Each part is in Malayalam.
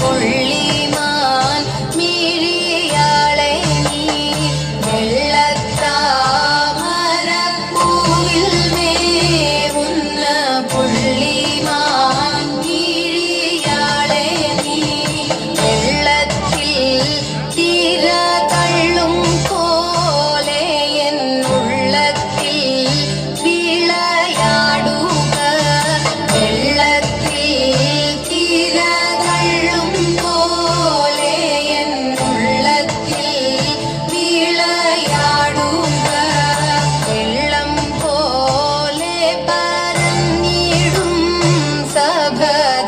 പുള്ളിമാൻ മിഴിയാളെ നീ വെള്ളത്താമരപ്പൂവിൽ മേവുന്ന പുള്ളിമാൻ മിഴിയാളെ നീ വെള്ളത്തിൽ തിര തള്ളും പോലെ എന്നുള്ളത്തിൽ വിളയാടുക വെള്ളത്തിൽ തിര തള്ളും പോലെ എന്നുള്ളത്തിൽ വിളയാടുക വെള്ളം പോലെ പരന്നിടും സഭ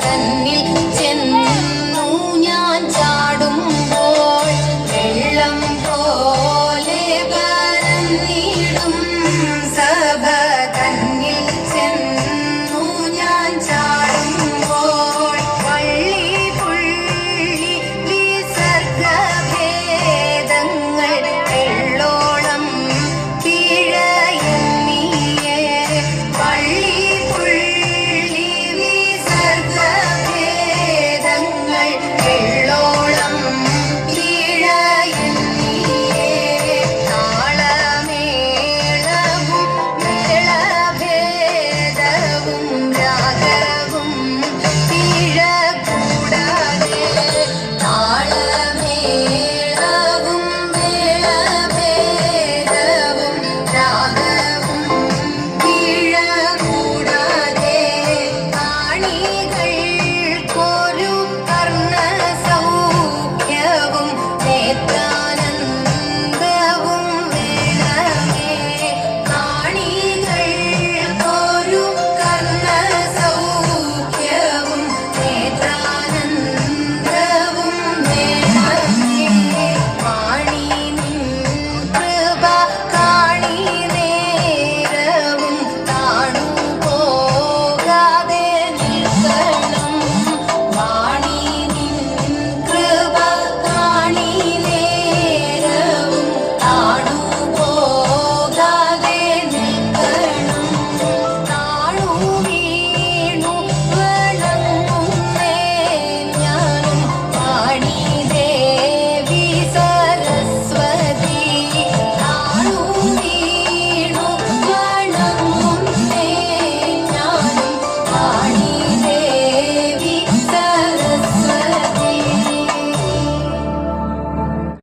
തന്നിൽ ചെന്നു ഞാൻ ചാടുമ്പോൾ വെള്ളം പോലെ പരന്നിടും സഭ തന്നിൽ ചെന്നു ഞാൻ ചാടുമ്പോൾ വള്ളി പുള്ളി വിസർഗഭേദങ്ങൾ എള്ളോളം പിഴയെന്നിയേ വള്ളി പുള്ളി വിസർഗഭേദങ്ങൾ